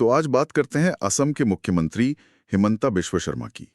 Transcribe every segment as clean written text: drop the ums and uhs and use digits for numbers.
तो आज बात करते हैं असम के मुख्यमंत्री हिमंता बिश्व शर्मा की।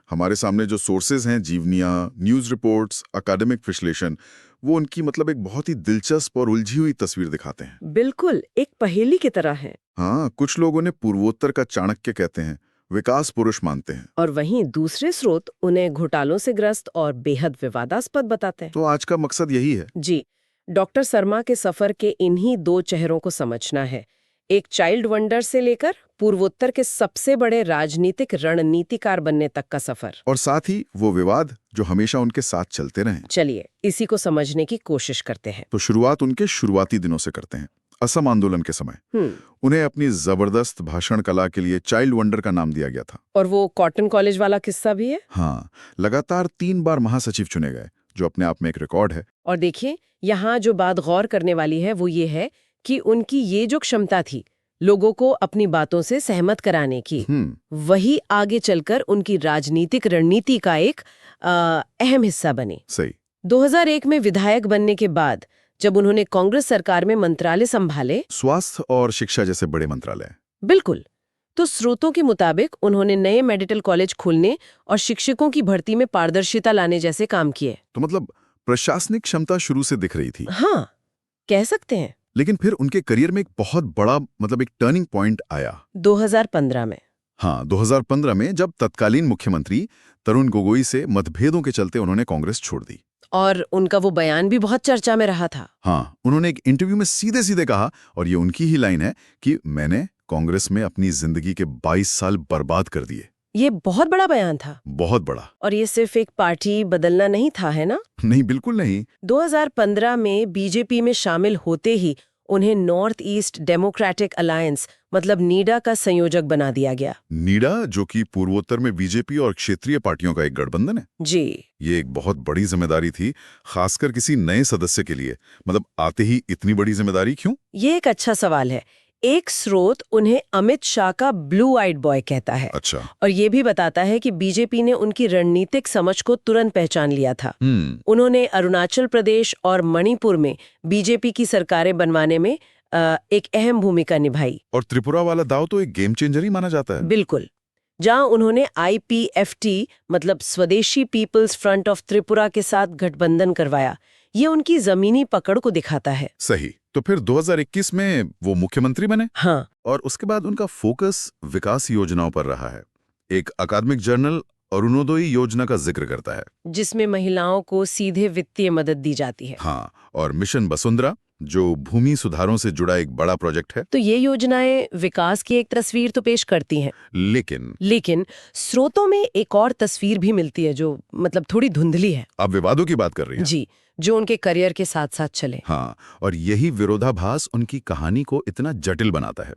हमारे सामने जो सोर्सेज हैं, जीवनियां, न्यूज रिपोर्ट्स, एकेडमिक विश्लेषण, वो उनकी एक बहुत ही दिलचस्प और उलझी हुई तस्वीर दिखाते हैं। बिल्कुल एक पहेली की तरह है। हाँ, कुछ लोग उन्हें पूर्वोत्तर का चाणक्य कहते हैं, विकास पुरुष मानते हैं। और वहीं दूसरे स्रोत उन्हें घोटालों से ग्रस्त और बेहद विवादास्पद बताते हैं। तो आज का मकसद यही है। जी, डॉक्टर शर्मा के सफर के इन्हीं दो चेहरों को समझना है। एक चाइल्ड वंडर से लेकर पूर्वोत्तर के सबसे बड़े राजनीतिक रणनीतिकार बनने तक का सफर। और साथ ही वो विवाद जो हमेशा उनके साथ चलते रहे। चलिए इसी को समझने की कोशिश करते हैं। तो शुरुआत उनके शुरुआती दिनों से करते हैं। असम आंदोलन के समय उन्हें अपनी जबरदस्त भाषण कला के लिए चाइल्ड वंडर का नाम दिया गया था। और वो कॉटन कॉलेज वाला किस्सा भी है। हाँ, लगातार 3 बार महासचिव चुने गए, जो अपने आप में एक रिकॉर्ड है। और देखिए, यहाँ जो बात गौर करने वाली है वो ये है कि उनकी ये जो क्षमता थी लोगों को अपनी बातों से सहमत कराने की, वही आगे चलकर उनकी राजनीतिक रणनीति का एक अहम हिस्सा बनी। सही। 2001 में विधायक बनने के बाद जब उन्होंने कांग्रेस सरकार में मंत्रालय संभाले, स्वास्थ्य और शिक्षा जैसे बड़े मंत्रालय, बिल्कुल, तो स्रोतों के मुताबिक उन्होंने नए मेडिकल कॉलेज खोलने और शिक्षकों की भर्ती में पारदर्शिता लाने जैसे काम किए। तो प्रशासनिक क्षमता शुरू से दिख रही थी। हाँ, कह सकते हैं। लेकिन फिर उनके करियर में एक बहुत बड़ा एक टर्निंग पॉइंट आया 2015 में। हाँ, 2015 में जब तत्कालीन मुख्यमंत्री तरुण गोगोई से मतभेदों के चलते उन्होंने कांग्रेस छोड़ दी। और उनका वो बयान भी बहुत चर्चा में रहा था। हाँ, उन्होंने एक इंटरव्यू में सीधे सीधे कहा, और ये उनकी ही लाइन है, कि मैंने कांग्रेस में अपनी जिंदगी के 22 साल बर्बाद कर दिए। ये बहुत बड़ा बयान था। बहुत बड़ा। और ये सिर्फ एक पार्टी बदलना नहीं था, है ना? नहीं, बिल्कुल नहीं। 2015 में बीजेपी में शामिल होते ही उन्हें नॉर्थ ईस्ट डेमोक्रेटिक अलायंस नीडा का संयोजक बना दिया गया। नीडा, जो कि पूर्वोत्तर में बीजेपी और क्षेत्रीय पार्टियों का एक गठबंधन है। जी, ये एक बहुत बड़ी जिम्मेदारी थी, खासकर किसी नए सदस्य के लिए। आते ही इतनी बड़ी जिम्मेदारी क्यों? ये एक अच्छा सवाल है। एक स्रोत उन्हें अमित शाह का ब्लू आइड बॉय कहता है। अच्छा। और ये भी बताता है कि बीजेपी ने उनकी रणनीतिक समझ को तुरंत पहचान लिया था। उन्होंने अरुणाचल प्रदेश और मणिपुर में बीजेपी की सरकारें बनवाने में एक अहम भूमिका निभाई। और त्रिपुरा वाला दाव तो एक गेम चेंजर ही माना जाता है। बिल्कुल, जहां उन्होंने IPFT स्वदेशी पीपल्स फ्रंट ऑफ त्रिपुरा के साथ गठबंधन करवाया। ये उनकी जमीनी पकड़ को दिखाता है। सही। तो फिर 2021 में वो मुख्यमंत्री बने। हाँ। और उसके बाद उनका फोकस विकास योजनाओं पर रहा है। एक अकादमिक जर्नल अरुणोदय योजना का जिक्र करता है, जिसमें महिलाओं को सीधे वित्तीय मदद दी जाती है। हाँ, और मिशन वसुंधरा, जो भूमि सुधारों से जुड़ा एक बड़ा प्रोजेक्ट है। तो ये योजनाएं विकास की एक तस्वीर तो पेश करती हैं। लेकिन स्रोतों में एक और तस्वीर भी मिलती है जो थोड़ी धुंधली है। आप विवादों की बात कर रही हैं? जी, जो उनके करियर के साथ साथ चले। हाँ, और यही विरोधाभास उनकी कहानी को इतना जटिल बनाता है।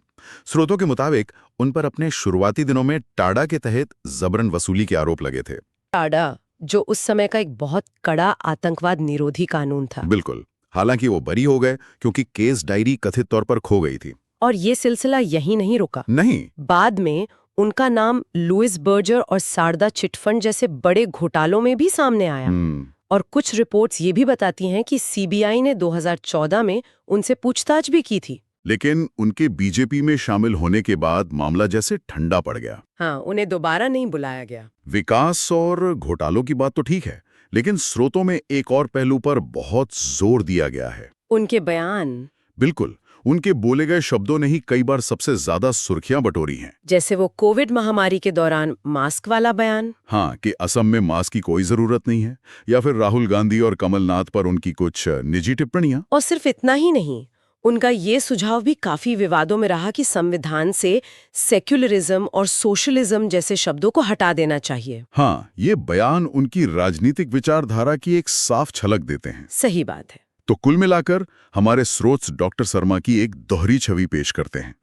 स्रोतों के मुताबिक उन पर अपने शुरुआती दिनों में टाडा के तहत जबरन वसूली के आरोप लगे थे। टाडा, जो उस समय का एक बहुत कड़ा आतंकवाद निरोधी कानून था। बिल्कुल। हालांकि वो बरी हो गए क्योंकि केस डायरी कथित तौर पर खो गई थी। और ये सिलसिला यहीं नहीं रुका। नहीं, बाद में उनका नाम लुइस बर्जर और सारदा चिटफंड जैसे बड़े घोटालों में भी सामने आया। और कुछ रिपोर्ट्स ये भी बताती हैं कि CBI ने 2014 में उनसे पूछताछ भी की थी। लेकिन उनके बीजेपी में शामिल होने के बाद मामला जैसे ठंडा पड़ गया। हाँ, उन्हें दोबारा नहीं बुलाया गया। विकास और घोटालों की बात तो ठीक है, लेकिन स्रोतों में एक और पहलू पर बहुत जोर दिया गया है। उनके बयान। बिल्कुल, उनके बोले गए शब्दों ने ही कई बार सबसे ज्यादा सुर्खियां बटोरी हैं। जैसे वो कोविड महामारी के दौरान मास्क वाला बयान। हाँ, कि असम में मास्क की कोई जरूरत नहीं है, या फिर राहुल गांधी और कमलनाथ पर उनकी कुछ निजी टिप्पणियां। और सिर्फ इतना ही नहीं, उनका ये सुझाव भी काफी विवादों में रहा कि संविधान से सेक्युलरिज्म और सोशलिज्म जैसे शब्दों को हटा देना चाहिए। हाँ, ये बयान उनकी राजनीतिक विचारधारा की एक साफ झलक देते हैं। सही बात है। तो कुल मिलाकर हमारे स्रोत डॉक्टर शर्मा की एक दोहरी छवि पेश करते हैं।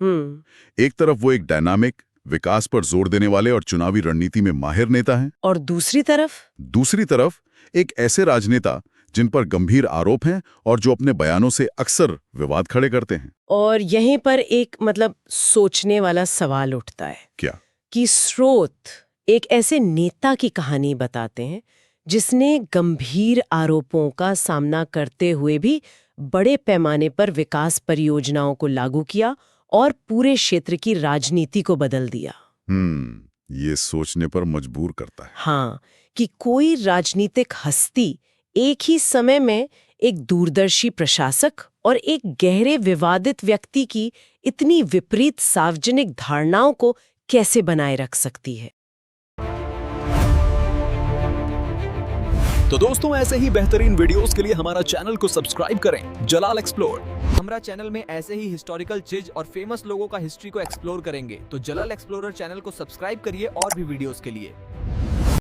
एक तरफ वो एक डायनामिक, विकास पर जोर देने वाले और चुनावी रणनीति में माहिर नेता हैं। और दूसरी तरफ एक ऐसे राजनेता जिन पर गंभीर आरोप हैं और जो अपने बयानों से अक्सर विवाद खड़े करते हैं। और यहीं पर एक सोचने वाला सवाल उठता है। क्या? कि स्रोत एक ऐसे नेता की कहानी बताते हैं जिसने गंभीर आरोपों का सामना करते हुए भी बड़े पैमाने पर विकास परियोजनाओं को लागू किया और पूरे क्षेत्र की राजनीति को बदल दिया। ये सोचने पर मजबूर करता है। हाँ, कि कोई राजनीतिक हस्ती एक ही समय में एक दूरदर्शी प्रशासक और एक गहरे विवादित व्यक्ति की इतनी विपरीत सार्वजनिक धारणाओं को कैसे बनाए रख सकती है। तो दोस्तों, ऐसे ही बेहतरीन वीडियोस के लिए हमारा चैनल को सब्सक्राइब करें, जलाल एक्सप्लोर। हमारा चैनल में ऐसे ही हिस्टोरिकल चीज और फेमस लोगों का हिस्ट्री को एक्सप्लोर करेंगे, तो जलाल एक्सप्लोरर चैनल को सब्सक्राइब करिए और भी वीडियोस के लिए।